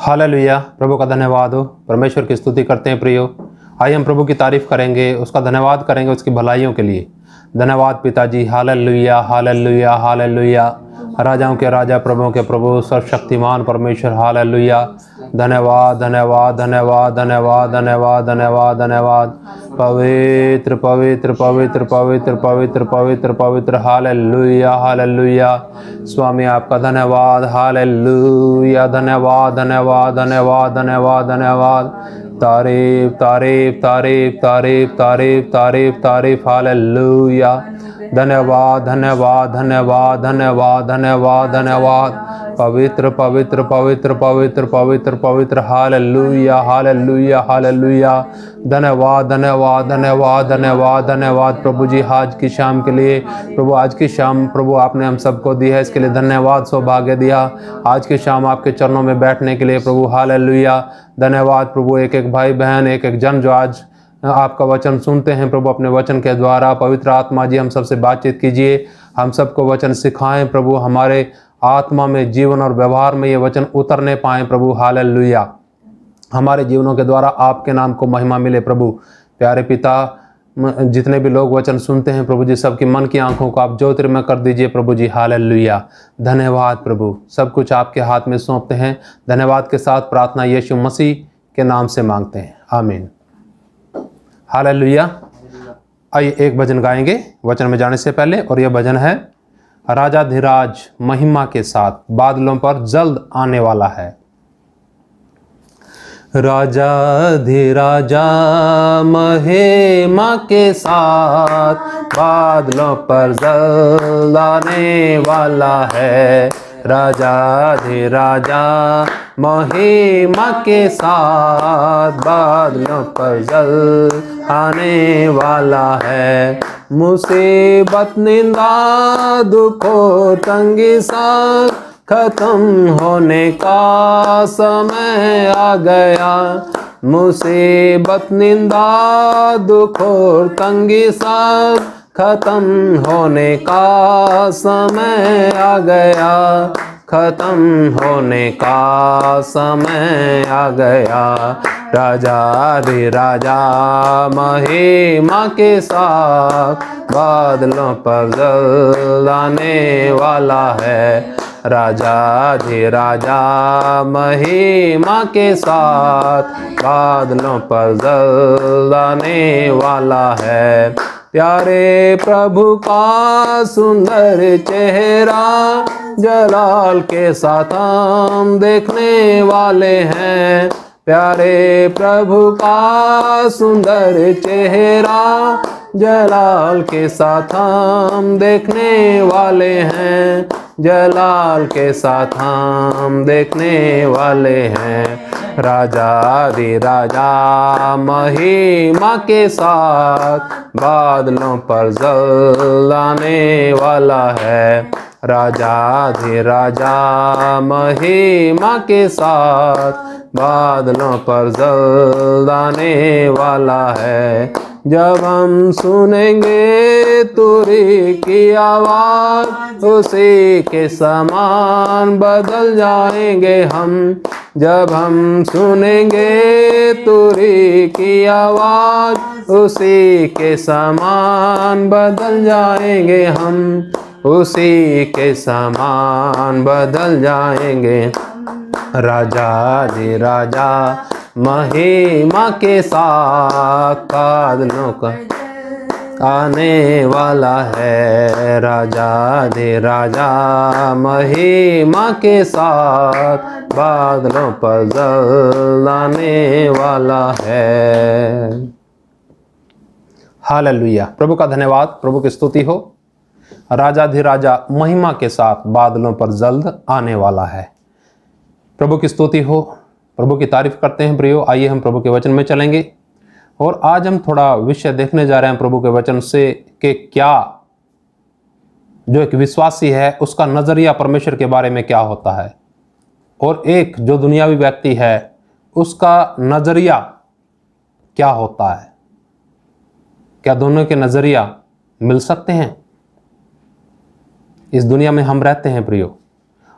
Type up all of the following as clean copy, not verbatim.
Hallelujah. प्रभु का धन्यवाद हो। परमेश्वर की स्तुति करते हैं प्रियो। आइए हम प्रभु की तारीफ करेंगे, उसका धन्यवाद करेंगे उसकी भलाइयों के लिए। धन्यवाद पिताजी। Hallelujah hallelujah hallelujah. राजाओं के राजा, प्रभुओं के प्रभु, सर्वशक्तिमान परमेश्वर। हालेलुया। धन्यवाद धन्यवाद धन्यवाद धन्यवाद धन्यवाद धन्यवाद धन्यवाद। पवित्र पवित्र पवित्र पवित्र पवित्र पवित्र पवित्र। Hallelujah hallelujah. स्वामी आपका धन्यवाद। हालेलुया। धन्यवाद धन्यवाद धन्यवाद धन्यवाद धन्यवाद। तारीफ तारीफ तारीफ तारीफ तारीफ तारीफ तारीफ। हालेलुया। धन्यवाद धन्यवाद धन्यवाद धन्यवाद धन्यवाद धन्यवाद। पवित्र पवित्र पवित्र पवित्र पवित्र पवित्र। Hallelujah hallelujah hallelujah. धन्यवाद धन्यवाद धन्यवाद धन्यवाद धन्यवाद प्रभु जी आज की शाम के लिए। प्रभु आज की शाम प्रभु आपने हम सबको दी है, इसके लिए धन्यवाद। सौभाग्य दिया आज की शाम आपके चरणों में बैठने के लिए प्रभु। हालेलुया। धन्यवाद प्रभु। एक एक भाई बहन, एक एक जन जो आज आपका वचन सुनते हैं प्रभु, अपने वचन के द्वारा पवित्र आत्मा जी हम सबसे बातचीत कीजिए, हम सबको वचन सिखाएं प्रभु, हमारे आत्मा में, जीवन और व्यवहार में ये वचन उतरने पाएं प्रभु। हालेलुया। हमारे जीवनों के द्वारा आपके नाम को महिमा मिले प्रभु। प्यारे पिता, जितने भी लोग वचन सुनते हैं प्रभु जी, सबकी मन की आंखों को आप ज्योतिर्मय कर दीजिए प्रभु जी। हालेलुया। धन्यवाद प्रभु। सब कुछ आपके हाथ में सौंपते हैं। धन्यवाद के साथ प्रार्थना यीशु मसीह के नाम से मांगते हैं, आमीन। हालेलुया। आइए एक भजन गाएंगे वचन में जाने से पहले, और यह भजन है राजाधिराज महिमा के साथ बादलों पर जल्द आने वाला है। राजाधिराजा महिमा के साथ बादलों पर जल्द आने वाला है। राजाधिराजा महिमा के साथ बादलों पर जल्द आने वाला है। मुसीबत निंदा दुख और तंगी साथ खत्म होने का समय आ गया। मुसीबत निंदा दुख और तंगी साथ खत्म होने का समय आ गया। खत्म होने का समय आ गया। राजाधिराजा महिमा के साथ बादलों पर जल्द आने वाला है। राजाधिराजा महिमा के साथ बादलों पर जल्द आने वाला है। प्यारे प्रभु का सुंदर चेहरा जलाल के साथ हम देखने वाले हैं। प्यारे प्रभु का सुंदर चेहरा जलाल के साथ हम देखने वाले हैं। जलाल के साथ हम देखने वाले हैं। राजाधिराजा महिमा के साथ बादलों पर जल्द आने वाला है। राजाधिराजा महिमा के साथ बादलों पर जल्द आने वाला है। जब हम सुनेंगे तुरी की आवाज उसी के समान बदल जाएंगे हम। जब हम सुनेंगे तुरी की आवाज उसी के समान बदल जाएंगे हम। उसी के समान बदल जाएंगे। राजाधिराजा महिमा के साथ बादलों का आने वाला है। राजाधिराजा महिमा के साथ बादलों पर जल्द आने वाला है। हालेलुया। प्रभु का धन्यवाद, प्रभु की स्तुति हो। राजाधिराजा महिमा के साथ बादलों पर जल्द आने वाला है। प्रभु की स्तुति हो, प्रभु की तारीफ करते हैं प्रियो। आइए हम प्रभु के वचन में चलेंगे, और आज हम थोड़ा विषय देखने जा रहे हैं प्रभु के वचन से कि क्या जो एक विश्वासी है उसका नजरिया परमेश्वर के बारे में क्या होता है, और एक जो दुनियावी व्यक्ति है उसका नजरिया क्या होता है। क्या दोनों के नजरिया मिल सकते हैं? इस दुनिया में हम रहते हैं प्रियो,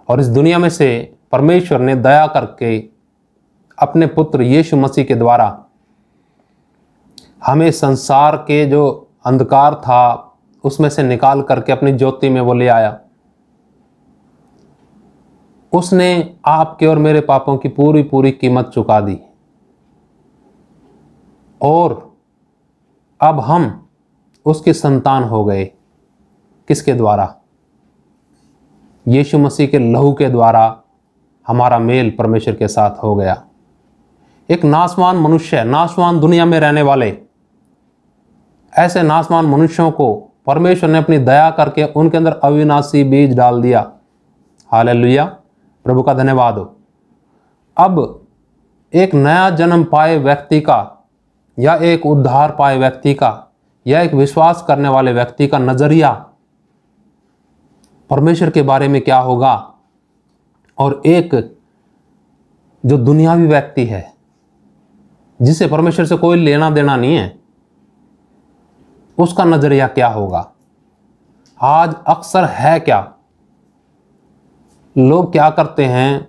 और इस दुनिया में से परमेश्वर ने दया करके अपने पुत्र यीशु मसीह के द्वारा हमें संसार के जो अंधकार था उसमें से निकाल करके अपनी ज्योति में वो ले आया। उसने आपके और मेरे पापों की पूरी पूरी कीमत चुका दी और अब हम उसके संतान हो गए। किसके द्वारा? यीशु मसीह के लहू के द्वारा हमारा मेल परमेश्वर के साथ हो गया। एक नासवान मनुष्य, नासवान दुनिया में रहने वाले ऐसे नासवान मनुष्यों को परमेश्वर ने अपनी दया करके उनके अंदर अविनाशी बीज डाल दिया। हालेलुया, प्रभु का धन्यवाद हो। अब एक नया जन्म पाए व्यक्ति का या एक उद्धार पाए व्यक्ति का या एक विश्वास करने वाले व्यक्ति का नजरिया परमेश्वर के बारे में क्या होगा, और एक जो दुनियावी व्यक्ति है जिसे परमेश्वर से कोई लेना देना नहीं है, उसका नजरिया क्या होगा। आज अक्सर है क्या, लोग क्या करते हैं,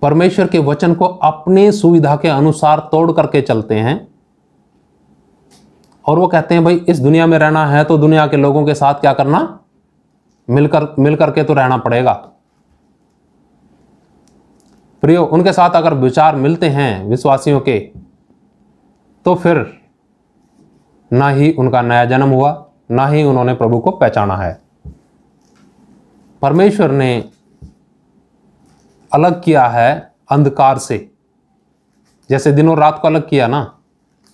परमेश्वर के वचन को अपनी सुविधा के अनुसार तोड़ करके चलते हैं और वो कहते हैं भाई इस दुनिया में रहना है तो दुनिया के लोगों के साथ क्या करना, मिलकर के तो रहना पड़ेगा। प्रियो, उनके साथ अगर विचार मिलते हैं विश्वासियों के तो फिर ना ही उनका नया जन्म हुआ, ना ही उन्होंने प्रभु को पहचाना है। परमेश्वर ने अलग किया है अंधकार से, जैसे दिनों रात को अलग किया ना,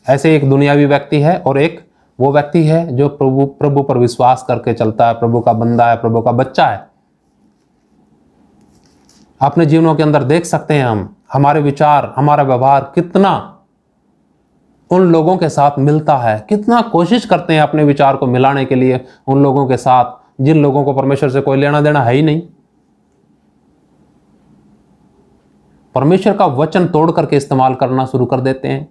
ऐसे एक दुनियावी व्यक्ति है और एक वो व्यक्ति है जो प्रभु पर विश्वास करके चलता है, प्रभु का बंदा है, प्रभु का बच्चा है। अपने जीवनों के अंदर देख सकते हैं हम, हमारे विचार, हमारा व्यवहार कितना उन लोगों के साथ मिलता है, कितना कोशिश करते हैं अपने विचार को मिलाने के लिए उन लोगों के साथ जिन लोगों को परमेश्वर से कोई लेना देना है ही नहीं। परमेश्वर का वचन तोड़ करके इस्तेमाल करना शुरू कर देते हैं,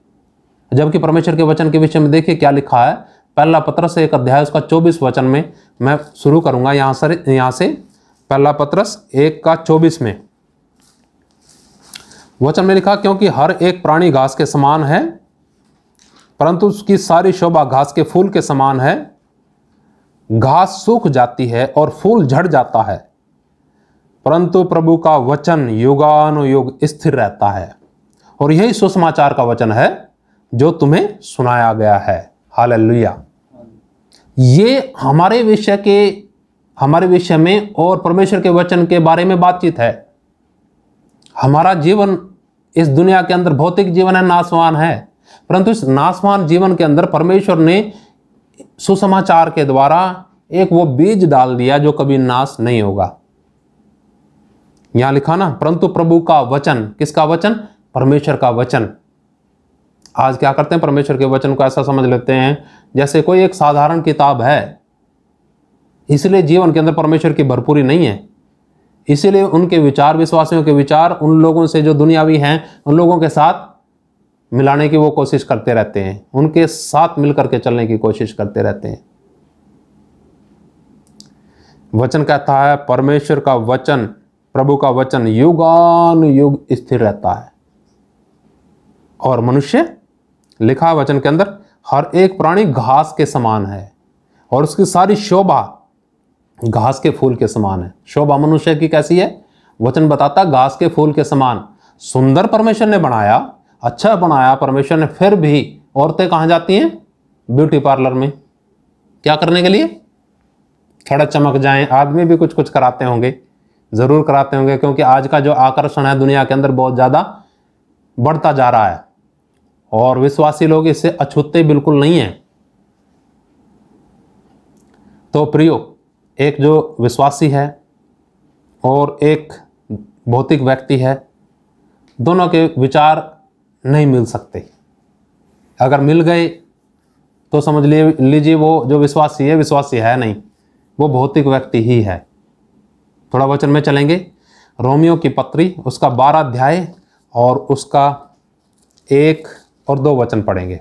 जबकि परमेश्वर के वचन के विषय में देखिए क्या लिखा है। पहला पत्रस 1 अध्याय उसका 24 वचन में मैं शुरू करूंगा यहां से पहला पत्रस 1 का 24 में वचन में लिखा, क्योंकि हर एक प्राणी घास के समान है परंतु उसकी सारी शोभा घास के फूल के समान है। घास सूख जाती है और फूल झड़ जाता है, परंतु प्रभु का वचन युगानुयुग स्थिर रहता है। और यही सुसमाचार का वचन है जो तुम्हें सुनाया गया है। हालेलुया। ये हमारे विषय में और परमेश्वर के वचन के बारे में बातचीत है। हमारा जीवन इस दुनिया के अंदर भौतिक जीवन है, नासवान है, परंतु इस नासवान जीवन के अंदर परमेश्वर ने सुसमाचार के द्वारा एक वो बीज डाल दिया जो कभी नाश नहीं होगा। यहां लिखा ना, परंतु प्रभु का वचन, किसका वचन? परमेश्वर का वचन। आज क्या करते हैं, परमेश्वर के वचन को ऐसा समझ लेते हैं जैसे कोई एक साधारण किताब है, इसलिए जीवन के अंदर परमेश्वर की भरपूरी नहीं है। इसीलिए उनके विचार, विश्वासियों के विचार उन लोगों से जो दुनियावी हैं उन लोगों के साथ मिलाने की वो कोशिश करते रहते हैं, उनके साथ मिलकर के चलने की कोशिश करते रहते हैं। वचन कहता है परमेश्वर का वचन, प्रभु का वचन युगानुयुग स्थिर रहता है। और मनुष्य, लिखा है वचन के अंदर, हर एक प्राणी घास के समान है और उसकी सारी शोभा घास के फूल के समान है। शोभा मनुष्य की कैसी है? वचन बताता घास के फूल के समान। सुंदर परमेश्वर ने बनाया, अच्छा बनाया परमेश्वर ने, फिर भी औरतें कहाँ जाती हैं? ब्यूटी पार्लर में। क्या करने के लिए? थोड़ा चमक जाएं। आदमी भी कुछ कुछ कराते होंगे, जरूर कराते होंगे, क्योंकि आज का जो आकर्षण है दुनिया के अंदर बहुत ज्यादा बढ़ता जा रहा है और विश्वासी लोग इससे अछूते बिल्कुल नहीं है। तो प्रियो, एक जो विश्वासी है और एक भौतिक व्यक्ति है, दोनों के विचार नहीं मिल सकते। अगर मिल गए तो समझ लीजिए वो जो विश्वासी है नहीं, वो भौतिक व्यक्ति ही है। थोड़ा वचन में चलेंगे, रोमियो की पत्री उसका 12 अध्याय और उसका 1 और 2 वचन पढ़ेंगे।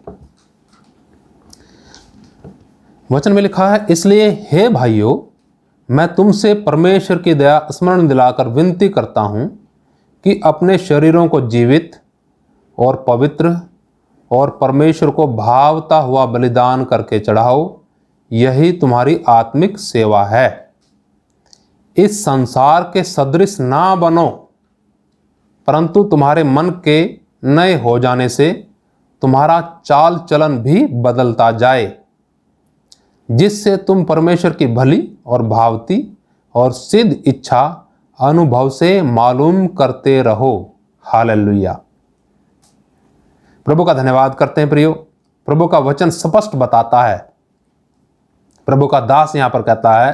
वचन में लिखा है, इसलिए हे भाइयों, मैं तुमसे परमेश्वर की दया स्मरण दिलाकर विनती करता हूं कि अपने शरीरों को जीवित और पवित्र और परमेश्वर को भावता हुआ बलिदान करके चढ़ाओ, यही तुम्हारी आत्मिक सेवा है। इस संसार के सदृश ना बनो, परंतु तुम्हारे मन के नए हो जाने से तुम्हारा चाल चलन भी बदलता जाए, जिससे तुम परमेश्वर की भली और भावती और सिद्ध इच्छा अनुभव से मालूम करते रहो। हालेलुया। प्रभु का धन्यवाद करते हैं प्रियो। प्रभु का वचन स्पष्ट बताता है। प्रभु का दास यहां पर कहता है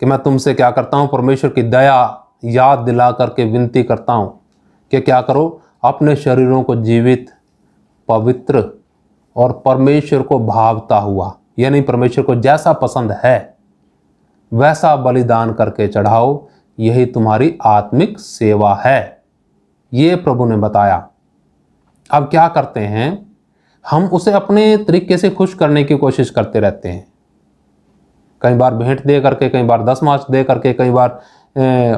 कि मैं तुमसे क्या करता हूं, परमेश्वर की दया याद दिला करके विनती करता हूं कि क्या करो, अपने शरीरों को जीवित, पवित्र और परमेश्वर को भावता हुआ, यानी परमेश्वर को जैसा पसंद है वैसा बलिदान करके चढ़ाओ, यही तुम्हारी आत्मिक सेवा है। ये प्रभु ने बताया। अब क्या करते हैं, हम उसे अपने तरीके से खुश करने की कोशिश करते रहते हैं। कई बार भेंट दे करके, कई बार 10 मार्च दे करके, कई बार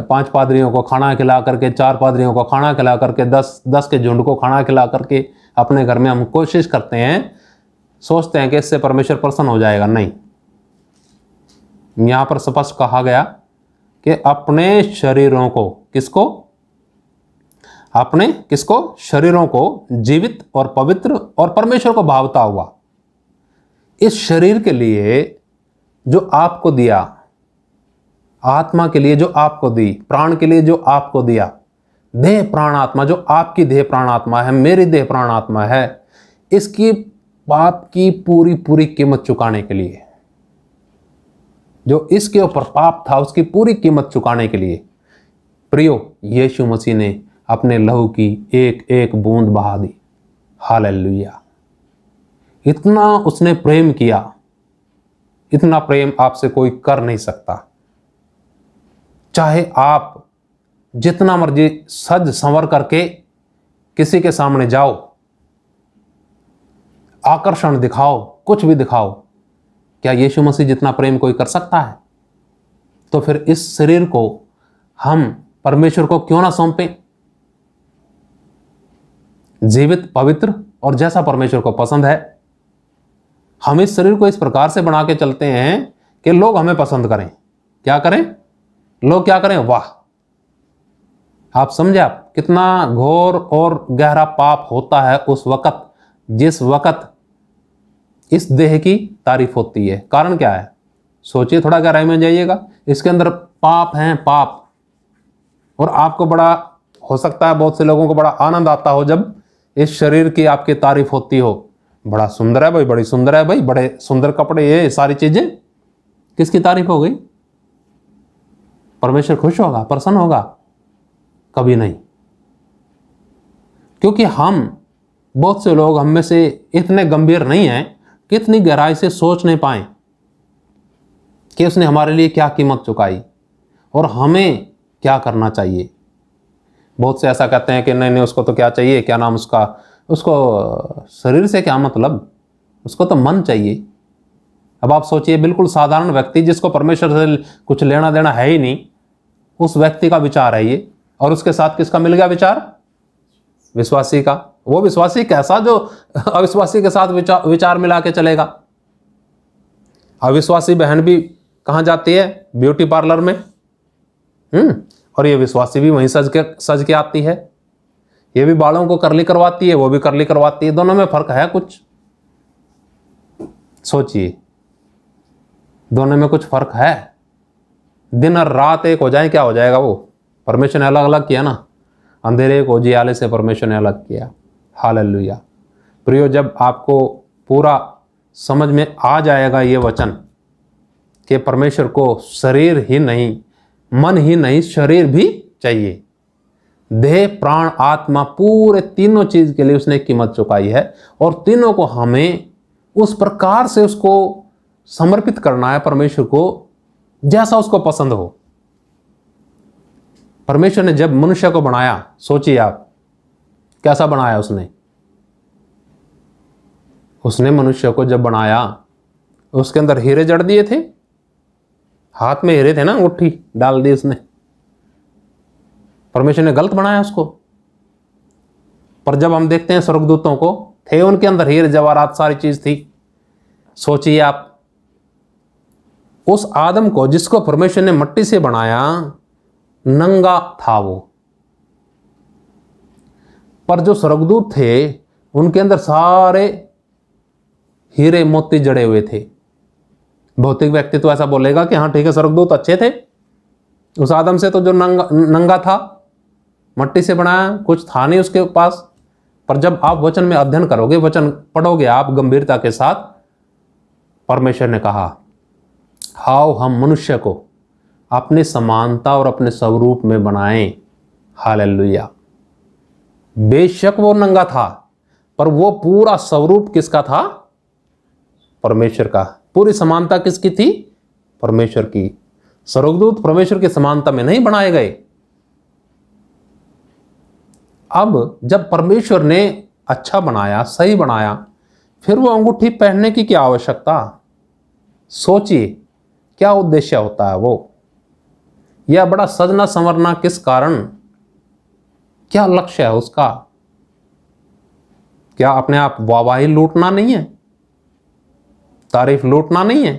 5 पादरियों को खाना खिला करके, 4 पादरियों को खाना खिला करके, 10 के झुंड को खाना खिला करके अपने घर में हम कोशिश करते हैं, सोचते हैं कि इससे परमेश्वर प्रसन्न हो जाएगा। नहीं, यहां पर स्पष्ट कहा गया कि अपने शरीरों को, किसको शरीरों को जीवित और पवित्र और परमेश्वर को भावता हुआ। इस शरीर के लिए जो आपको दिया, आत्मा के लिए जो आपको दी, प्राण के लिए जो आपको दिया, देह प्राण आत्मा जो आपकी देह प्राण आत्मा है, मेरी देह प्राण आत्मा है, इसकी पाप की पूरी कीमत चुकाने के लिए, जो इसके ऊपर पाप था उसकी पूरी कीमत चुकाने के लिए प्रियो यीशु मसीह ने अपने लहू की एक एक बूंद बहा दी। हालेलुया। इतना उसने प्रेम किया, इतना प्रेम आपसे कोई कर नहीं सकता। चाहे आप जितना मर्जी सज संवर करके किसी के सामने जाओ, आकर्षण दिखाओ, कुछ भी दिखाओ, क्या यीशु मसीह जितना प्रेम कोई कर सकता है? तो फिर इस शरीर को हम परमेश्वर को क्यों ना सौंपें? जीवित, पवित्र और जैसा परमेश्वर को पसंद है। हम इस शरीर को इस प्रकार से बना के चलते हैं कि लोग हमें पसंद करें। क्या करें? लोग क्या करें? वाह! आप समझे आप कितना घोर और गहरा पाप होता है उस वक्त, जिस वक्त इस देह की तारीफ होती है। कारण क्या है? सोचिए, थोड़ा गहराई में जाइएगा। इसके अंदर पाप हैं, पाप। और आपको बड़ा हो सकता है, बहुत से लोगों को बड़ा आनंद आता हो जब इस शरीर की आपकी तारीफ होती हो। बड़ा सुंदर है भाई, बड़ी सुंदर है भाई, बड़े सुंदर कपड़े, ये सारी चीजें। किसकी तारीफ हो गई? परमेश्वर खुश होगा, प्रसन्न होगा? कभी नहीं। क्योंकि हम, बहुत से लोग हम में से इतने गंभीर नहीं हैं कि इतनी गहराई से सोच नहीं पाए कि उसने हमारे लिए क्या कीमत चुकाई और हमें क्या करना चाहिए। बहुत से ऐसा कहते हैं कि नहीं, उसको तो क्या चाहिए, क्या नाम उसको शरीर से क्या मतलब, उसको तो मन चाहिए। अब आप सोचिए, बिल्कुल साधारण व्यक्ति जिसको परमेश्वर से कुछ लेना देना है ही नहीं, उस व्यक्ति का विचार है ये, और उसके साथ किसका मिल गया विचार? विश्वासी का। वो विश्वासी कैसा जो अविश्वासी के साथ विचार मिला के चलेगा? अविश्वासी बहन भी कहां जाती है? ब्यूटी पार्लर में। और ये विश्वासी भी वहीं सज के आती है। ये भी बालों को कर्ली करवाती है, वो भी कर्ली करवाती है। दोनों में फर्क है कुछ? सोचिए, दोनों में कुछ फर्क है? दिन और रात एक हो जाए, क्या हो जाएगा वो? परमेश्वर ने अलग अलग किया ना, अंधेरे को उजियाले से परमेश्वर ने अलग किया। हालेलुया। प्रियो, जब आपको पूरा समझ में आ जाएगा ये वचन कि परमेश्वर को शरीर ही नहीं, मन ही नहीं, शरीर भी चाहिए। देह, प्राण, आत्मा, पूरे तीनों चीज के लिए उसने कीमत चुकाई है, और तीनों को हमें उस प्रकार से उसको समर्पित करना है परमेश्वर को, जैसा उसको पसंद हो। परमेश्वर ने जब मनुष्य को बनाया, सोचिए आप कैसा बनाया उसने मनुष्य को जब बनाया, उसके अंदर हीरे जड़ दिए थे। हाथ में हीरे थे ना, अंगूठी डाल दी उसने। परमेश्वर ने गलत बनाया उसको। पर जब हम देखते हैं स्वर्गदूतों को, थे उनके अंदर हीरे जवाहरात सारी चीज थी। सोचिए आप, उस आदम को जिसको परमेश्वर ने मिट्टी से बनाया, नंगा था वो। पर जो स्वर्गदूत थे उनके अंदर सारे हीरे मोती जड़े हुए थे। भौतिक व्यक्ति तो ऐसा बोलेगा कि हाँ ठीक है, स्वर्गदूत अच्छे थे, उस आदम से तो जो नंगा था, मिट्टी से बनाया, कुछ था नहीं उसके पास। पर जब आप वचन में अध्ययन करोगे, वचन पढ़ोगे आप गंभीरता के साथ, परमेश्वर ने कहा हाउ हम मनुष्य को अपनी समानता और अपने स्वरूप में बनाएं। हालेलुया। बेशक वो नंगा था, पर वो पूरा स्वरूप किसका था? परमेश्वर का। पूरी समानता किसकी थी? परमेश्वर की। स्वर्गदूत परमेश्वर की समानता में नहीं बनाए गए। अब जब परमेश्वर ने अच्छा बनाया, सही बनाया, फिर वो अंगूठी पहनने की क्या आवश्यकता? सोचिए क्या उद्देश्य होता है वो, यह बड़ा सजना संवरना किस कारण, क्या लक्ष्य है उसका? क्या अपने आप वाहवाही लूटना नहीं है? तारीफ लूटना नहीं है?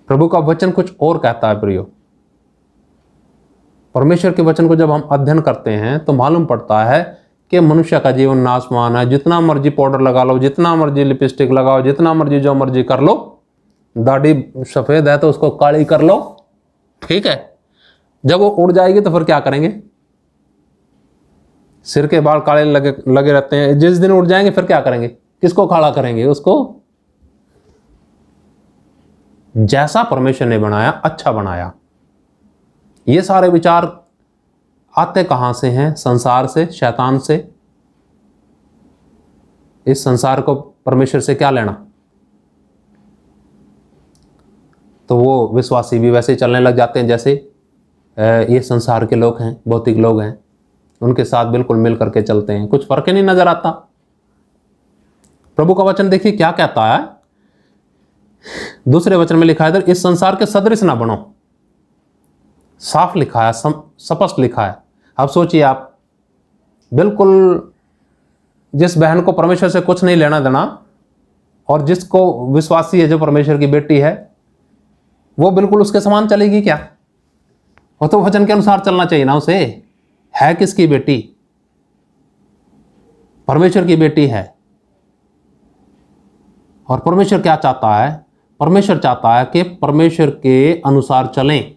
प्रभु का वचन कुछ और कहता है प्रियो। परमेश्वर के वचन को जब हम अध्ययन करते हैं तो मालूम पड़ता है कि मनुष्य का जीवन नाशवान है। जितना मर्जी पाउडर लगा लो, जितना मर्जी लिपस्टिक लगाओ, जितना मर्जी जो मर्जी कर लो, दाढ़ी सफेद है तो उसको काली कर लो, ठीक है। जब वो उड़ जाएगी तो फिर क्या करेंगे? सिर के बाल काले लगे रहते हैं, जिस दिन उड़ जाएंगे फिर क्या करेंगे? किसको खड़ा करेंगे? उसको। जैसा परमेश्वर ने बनाया, अच्छा बनाया। ये सारे विचार आते कहां से हैं? संसार से, शैतान से। इस संसार को परमेश्वर से क्या लेना? तो वो विश्वासी भी वैसे चलने लग जाते हैं जैसे ये संसार के लोग हैं, भौतिक लोग हैं, उनके साथ बिल्कुल मिल करके चलते हैं, कुछ फर्क ही नहीं नजर आता। प्रभु का वचन देखिए क्या कहता है। दूसरे वचन में लिखा है इधर, इस संसार के सदृश ना बनो। साफ लिखा है, स्पष्ट लिखा है। अब सोचिए आप, बिल्कुल जिस बहन को परमेश्वर से कुछ नहीं लेना देना और जिसको विश्वासी है, जो परमेश्वर की बेटी है, वो बिल्कुल उसके समान चलेगी क्या? वो तो वचन के अनुसार चलना चाहिए ना उसे। है किसकी बेटी? परमेश्वर की बेटी है। और परमेश्वर क्या चाहता है? परमेश्वर चाहता है कि परमेश्वर के अनुसार चलें।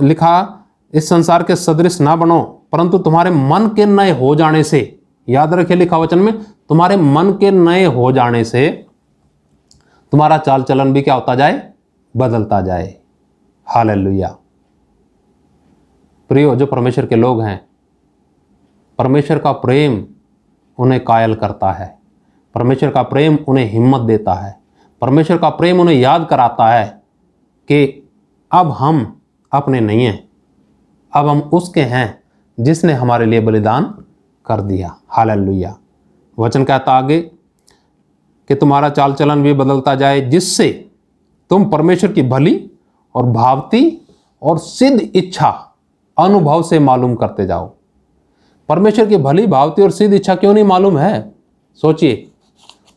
लिखा, इस संसार के सदृश ना बनो, परंतु तुम्हारे मन के नए हो जाने से, याद रखिए लिखा वचन में, तुम्हारे मन के नए हो जाने से तुम्हारा चाल चलन भी क्या होता जाए? बदलता जाए। हालेलुया। प्रियो, जो परमेश्वर के लोग हैं, परमेश्वर का प्रेम उन्हें कायल करता है। परमेश्वर का प्रेम उन्हें हिम्मत देता है। परमेश्वर का प्रेम उन्हें याद कराता है कि अब हम अपने नहीं हैं, अब हम उसके हैं जिसने हमारे लिए बलिदान कर दिया। हालेलुया। वचन कहता आगे कि तुम्हारा चाल चलन भी बदलता जाए, जिससे तुम परमेश्वर की भली और भावती और सिद्ध इच्छा अनुभव से मालूम करते जाओ। परमेश्वर की भली, भावती और सिद्ध इच्छा क्यों नहीं मालूम है? सोचिए,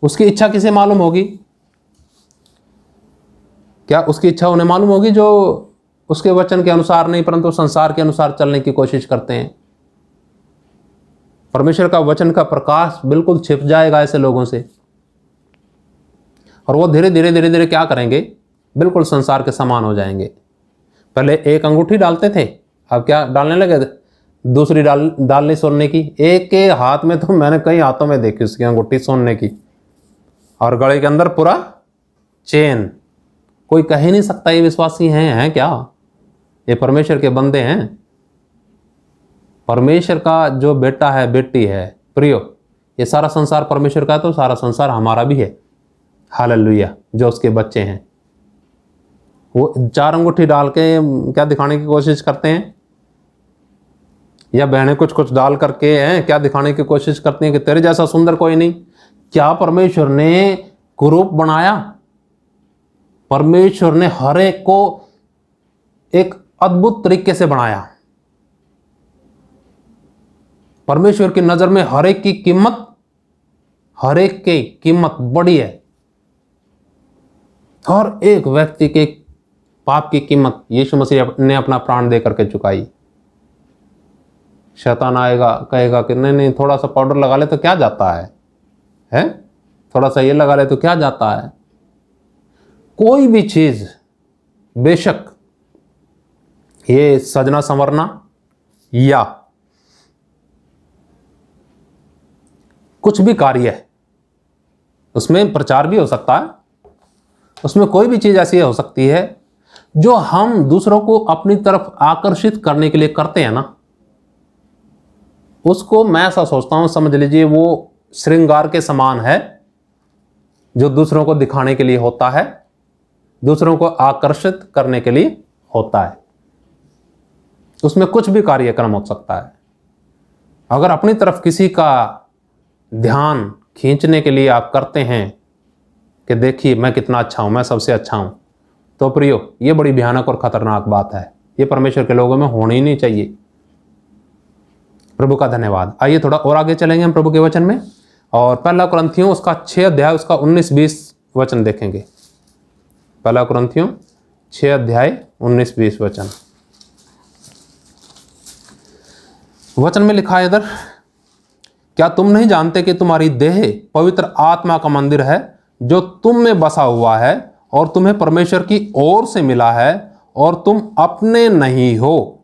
उसकी इच्छा किसे मालूम होगी? क्या उसकी इच्छा उन्हें मालूम होगी जो उसके वचन के अनुसार नहीं परंतु संसार के अनुसार चलने की कोशिश करते हैं? परमेश्वर का वचन का प्रकाश बिल्कुल छिप जाएगा ऐसे लोगों से, और वो धीरे धीरे क्या करेंगे? बिल्कुल संसार के समान हो जाएंगे। पहले एक अंगूठी डालते थे, अब क्या डालने लगे? दूसरी डालनी सोने की। एक के हाथ में तो मैंने कई हाथों में देखी उसकी अंगूठी सोने की, और गले के अंदर पूरा चेन। कोई कह ही नहीं सकता ये विश्वासी हैं क्या? ये परमेश्वर के बंदे हैं। परमेश्वर का जो बेटा है, बेटी है, प्रियो, ये सारा संसार परमेश्वर का है तो सारा संसार हमारा भी है। हालेलुया। जो उसके बच्चे हैं, वो चार अंगूठी डाल के क्या दिखाने की कोशिश करते हैं? या बहनें कुछ कुछ डाल करके हैं क्या दिखाने की कोशिश करती हैं कि तेरे जैसा सुंदर कोई नहीं। क्या परमेश्वर ने कुरूप बनाया? परमेश्वर ने हर एक को एक अद्भुत तरीके से बनाया। परमेश्वर की नजर में हर एक की कीमत, हर एक की कीमत बड़ी है। और एक व्यक्ति के पाप की कीमत यीशु मसीह ने अपना प्राण दे करके चुकाई। शैतान आएगा, कहेगा कि नहीं नहीं, थोड़ा सा पाउडर लगा ले तो क्या जाता है? थोड़ा सा ये लगा ले तो क्या जाता है? कोई भी चीज, बेशक ये सजना संवरना या कुछ भी कार्य है, उसमें प्रचार भी हो सकता है, उसमें कोई भी चीज ऐसी हो सकती है जो हम दूसरों को अपनी तरफ आकर्षित करने के लिए करते हैं ना, उसको मैं ऐसा सोचता हूं, समझ लीजिए वो श्रृंगार के समान है, जो दूसरों को दिखाने के लिए होता है, दूसरों को आकर्षित करने के लिए होता है। उसमें कुछ भी कार्यक्रम हो सकता है। अगर अपनी तरफ किसी का ध्यान खींचने के लिए आप करते हैं कि देखिए मैं कितना अच्छा हूं, मैं सबसे अच्छा हूं, तो प्रियो ये बड़ी भयानक और खतरनाक बात है। ये परमेश्वर के लोगों में होनी ही नहीं चाहिए। प्रभु का धन्यवाद। आइए थोड़ा और आगे चलेंगे हम प्रभु के वचन में, और पहला कुरिन्थियों उसका 6 अध्याय उसका 19-20 वचन देखेंगे। पहला कुरिन्थियों 6 अध्याय 19-20 वचन। वचन में लिखा है इधर, क्या तुम नहीं जानते कि तुम्हारी देह पवित्र आत्मा का मंदिर है जो तुम में बसा हुआ है और तुम्हें परमेश्वर की ओर से मिला है और तुम अपने नहीं हो,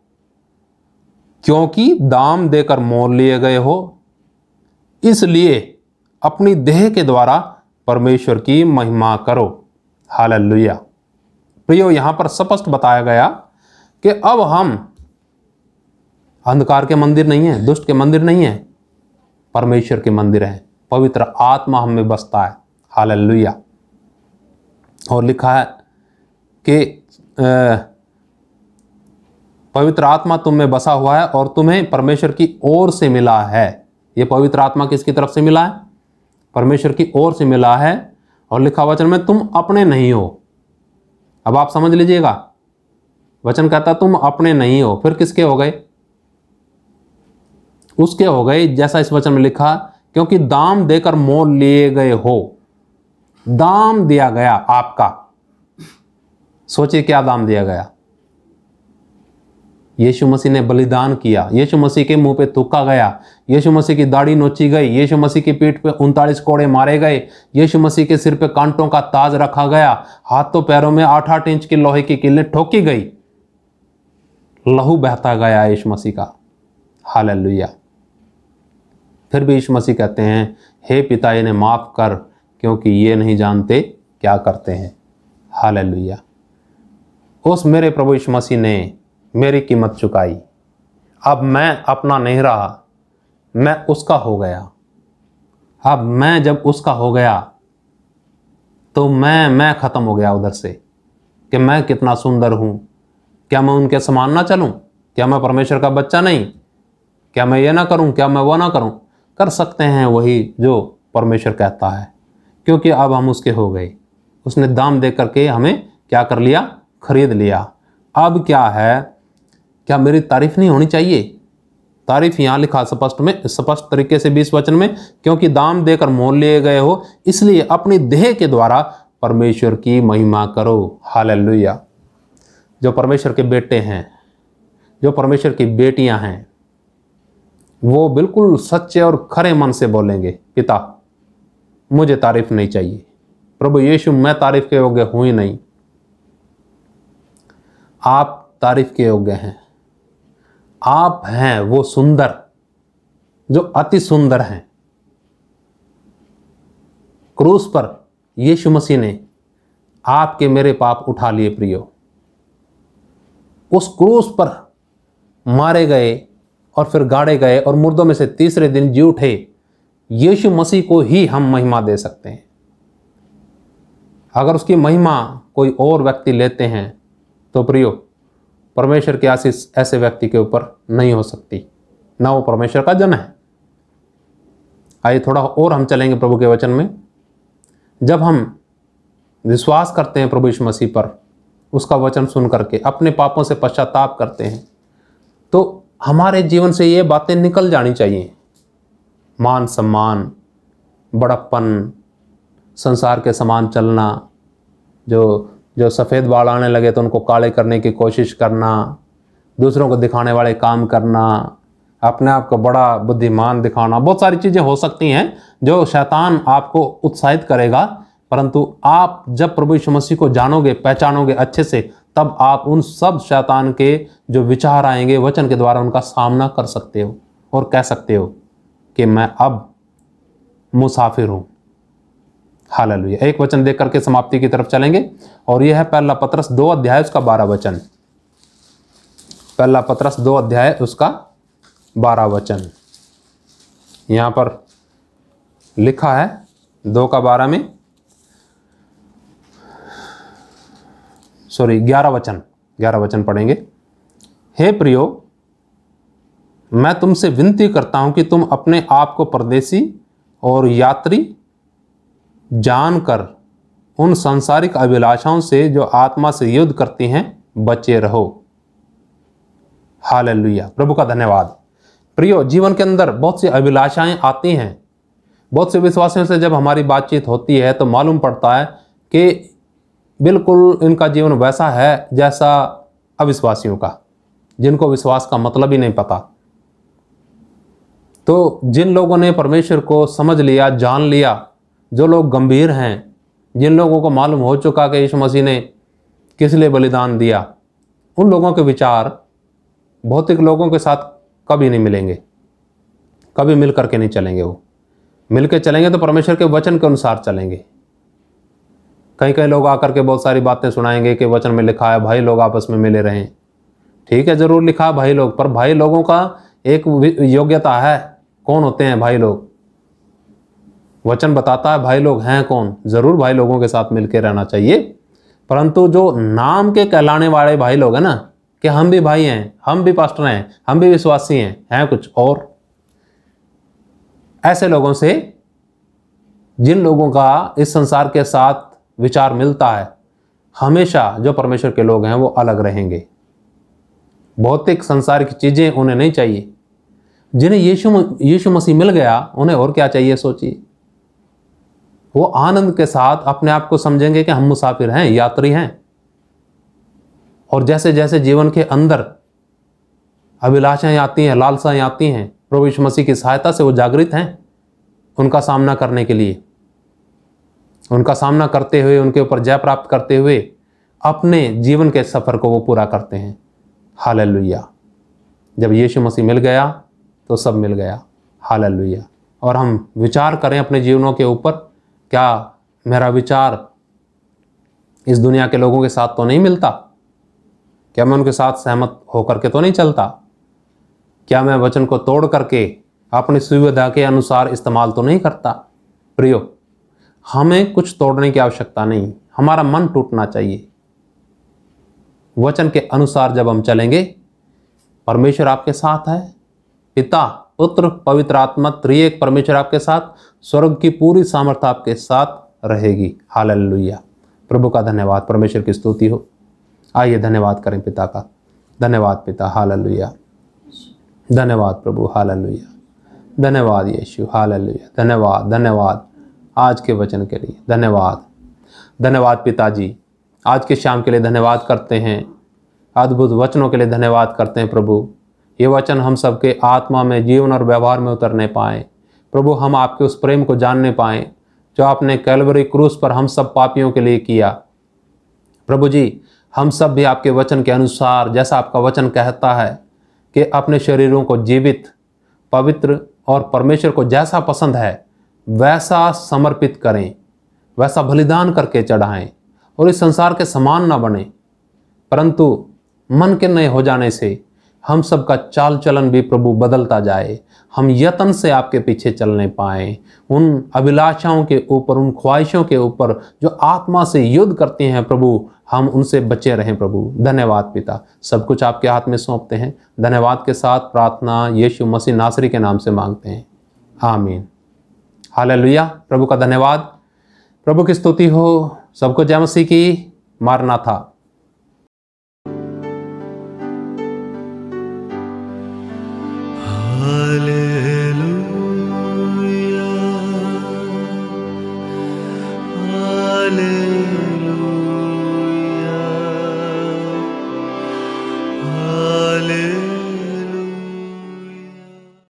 क्योंकि दाम देकर मोल लिए गए हो। इसलिए अपनी देह के द्वारा परमेश्वर की महिमा करो। हालेलुया। प्रियो, यहां पर स्पष्ट बताया गया कि अब हम अंधकार के मंदिर नहीं है, दुष्ट के मंदिर नहीं है, परमेश्वर के मंदिर है। पवित्र आत्मा हम में बसता है। हालेलुया। और लिखा है कि पवित्र आत्मा तुम में बसा हुआ है और तुम्हें परमेश्वर की ओर से मिला है। ये पवित्र आत्मा किसकी तरफ से मिला है? परमेश्वर की ओर से मिला है। और लिखा वचन में तुम अपने नहीं हो। अब आप समझ लीजिएगा, वचन कहता तुम अपने नहीं हो, फिर किसके हो गए? उसके हो गए, जैसा इस वचन में लिखा, क्योंकि दाम देकर मोल लिए गए हो। दाम दिया गया आपका। सोचिए क्या दाम दिया गया। यीशु मसीह ने बलिदान किया, यीशु मसीह के मुंह पे थूका गया, यीशु मसीह की दाढ़ी नोची गई, यीशु मसीह की पीठ पे 39 कोड़े मारे गए, यीशु मसीह के सिर पे कांटों का ताज रखा गया, हाथों पैरों में 8-8 इंच की लोहे की कीलें ठोकी गई, लहू बहता गया यीशु मसीह का। हालेलुया। फिर भी यीशु मसीह कहते हैं, हे पिता इन्हें माफ कर, क्योंकि ये नहीं जानते क्या करते हैं। हालेलुया। उस मेरे प्रभु यीशु मसीह ने मेरी कीमत चुकाई। अब मैं अपना नहीं रहा, मैं उसका हो गया। अब मैं जब उसका हो गया तो मैं खत्म हो गया उधर से कि मैं कितना सुंदर हूं। क्या मैं उनके समान ना चलूं? क्या मैं परमेश्वर का बच्चा नहीं? क्या मैं ये ना करूं? क्या मैं वो ना करूं? कर सकते हैं वही जो परमेश्वर कहता है, क्योंकि अब हम उसके हो गए। उसने दाम दे करके हमें क्या कर लिया? खरीद लिया। अब क्या है? क्या मेरी तारीफ नहीं होनी चाहिए? तारीफ यहां लिखा स्पष्ट तरीके से 20 वचन में, क्योंकि दाम देकर मोल लिए गए हो, इसलिए अपनी देह के द्वारा परमेश्वर की महिमा करो। हालेलुया। जो परमेश्वर के बेटे हैं, जो परमेश्वर की बेटियां हैं, वो बिल्कुल सच्चे और खरे मन से बोलेंगे, पिता मुझे तारीफ नहीं चाहिए। प्रभु यीशु, मैं तारीफ के योग्य हूं ही नहीं। आप तारीफ के योग्य हैं। आप हैं वो सुंदर, जो अति सुंदर हैं। क्रूस पर यीशु मसीह ने आपके मेरे पाप उठा लिए प्रियो। उस क्रूस पर मारे गए और फिर गाड़े गए और मुर्दों में से तीसरे दिन जी उठे यीशु मसीह को ही हम महिमा दे सकते हैं। अगर उसकी महिमा कोई और व्यक्ति लेते हैं तो प्रियो, परमेश्वर की आशीष ऐसे व्यक्ति के ऊपर नहीं हो सकती, ना वो परमेश्वर का जन है। आइए थोड़ा और हम चलेंगे प्रभु के वचन में। जब हम विश्वास करते हैं प्रभु यीशु मसीह पर, उसका वचन सुन करके अपने पापों से पश्चाताप करते हैं, तो हमारे जीवन से ये बातें निकल जानी चाहिए। मान सम्मान, बड़प्पन, संसार के समान चलना, जो सफ़ेद बाल आने लगे तो उनको काले करने की कोशिश करना, दूसरों को दिखाने वाले काम करना, अपने आप को बड़ा बुद्धिमान दिखाना, बहुत सारी चीज़ें हो सकती हैं जो शैतान आपको उत्साहित करेगा। परंतु आप जब प्रभु यीशु मसीह को जानोगे, पहचानोगे अच्छे से, तब आप उन सब शैतान के जो विचार आएंगे वचन के द्वारा उनका सामना कर सकते हो और कह सकते हो कि मैं अब मुसाफिर हूँ। हालेलुया। एक वचन देख करके समाप्ति की तरफ चलेंगे और यह है पहला पतरस 2 अध्याय उसका 12 वचन। पहला पतरस 2 अध्याय उसका 12 वचन यहाँ पर लिखा है, 2 का 12 में, सॉरी 11 वचन पढ़ेंगे। हे प्रियो, मैं तुमसे विनती करता हूं कि तुम अपने आप को परदेसी और यात्री जानकर उन सांसारिक अभिलाषाओं से जो आत्मा से युद्ध करती हैं बचे रहो। हालेलुया। प्रभु का धन्यवाद। प्रियो, जीवन के अंदर बहुत सी अभिलाषाएं आती हैं। बहुत से विश्वासियों से जब हमारी बातचीत होती है तो मालूम पड़ता है कि बिल्कुल इनका जीवन वैसा है जैसा अविश्वासियों का, जिनको विश्वास का मतलब ही नहीं पता। तो जिन लोगों ने परमेश्वर को समझ लिया, जान लिया, जो लोग गंभीर हैं, जिन लोगों को मालूम हो चुका कि यीशु मसीह ने किस लिए बलिदान दिया, उन लोगों के विचार भौतिक लोगों के साथ कभी नहीं मिलेंगे, कभी मिल करके नहीं चलेंगे। वो मिल के चलेंगे तो परमेश्वर के वचन के अनुसार चलेंगे। कई लोग आकर के बहुत सारी बातें सुनाएंगे कि वचन में लिखा है भाई लोग आपस में मिले रहें। ठीक है, जरूर लिखा है भाई लोग, पर भाई लोगों का एक योग्यता है। कौन होते हैं भाई लोग? वचन बताता है भाई लोग हैं कौन। जरूर भाई लोगों के साथ मिलकर रहना चाहिए, परंतु जो नाम के कहलाने वाले भाई लोग हैं ना, कि हम भी भाई हैं, हम भी पास्टर हैं, हम भी विश्वासी हैं कुछ और, ऐसे लोगों से, जिन लोगों का इस संसार के साथ विचार मिलता है, हमेशा जो परमेश्वर के लोग हैं वो अलग रहेंगे। भौतिक संसार की चीजें उन्हें नहीं चाहिए। जिन्हें यीशु मसीह मिल गया, उन्हें और क्या चाहिए सोचिए। वो आनंद के साथ अपने आप को समझेंगे कि हम मुसाफिर हैं, यात्री हैं। और जैसे जैसे जीवन के अंदर अभिलाषाएं आती हैं, लालसाएं आती हैं, प्रभु यीशु मसीह की सहायता से वो जागृत हैं उनका सामना करने के लिए। उनका सामना करते हुए, उनके ऊपर जय प्राप्त करते हुए अपने जीवन के सफर को वो पूरा करते हैं। हालेलुया। जब यीशु मसीह मिल गया तो सब मिल गया। हालेलुया। और हम विचार करें अपने जीवनों के ऊपर, क्या मेरा विचार इस दुनिया के लोगों के साथ तो नहीं मिलता? क्या मैं उनके साथ सहमत होकर के तो नहीं चलता? क्या मैं वचन को तोड़ करके अपनी सुविधा के अनुसार इस्तेमाल तो नहीं करता? प्रियो, हमें कुछ तोड़ने की आवश्यकता नहीं, हमारा मन टूटना चाहिए। वचन के अनुसार जब हम चलेंगे, परमेश्वर आपके साथ है, पिता, पुत्र, पवित्र आत्मा, त्रिएक परमेश्वर आपके साथ, स्वर्ग की पूरी सामर्थ्य आपके साथ रहेगी। हालेलुया। प्रभु का धन्यवाद, परमेश्वर की स्तुति हो। आइए धन्यवाद करें पिता का। धन्यवाद पिता। हालेलुया। धन्यवाद प्रभु। हालेलुया। धन्यवाद यीशु। हालेलुया। धन्यवाद, धन्यवाद आज के वचन के लिए। धन्यवाद, धन्यवाद पिताजी, आज के शाम के लिए धन्यवाद करते हैं। अद्भुत वचनों के लिए धन्यवाद करते हैं प्रभु। ये वचन हम सबके आत्मा में, जीवन और व्यवहार में उतरने पाएँ प्रभु। हम आपके उस प्रेम को जानने पाएँ जो आपने कैलवरी क्रूस पर हम सब पापियों के लिए किया। प्रभु जी, हम सब भी आपके वचन के अनुसार, जैसा आपका वचन कहता है कि अपने शरीरों को जीवित, पवित्र और परमेश्वर को जैसा पसंद है वैसा समर्पित करें, वैसा बलिदान करके चढ़ाएं और इस संसार के समान ना बने, परंतु मन के नए हो जाने से हम सबका चाल चलन भी प्रभु बदलता जाए। हम यत्न से आपके पीछे चलने पाएं, उन अभिलाषाओं के ऊपर, उन ख्वाहिशों के ऊपर जो आत्मा से युद्ध करती हैं प्रभु, हम उनसे बचे रहें प्रभु। धन्यवाद पिता, सब कुछ आपके हाथ में सौंपते हैं। धन्यवाद के साथ प्रार्थना यीशु मसीह नासरी के नाम से मांगते हैं, आमीन। हालेलुया। प्रभु का धन्यवाद, प्रभु की स्तुति हो। सबको जय मसीह की। मारना था।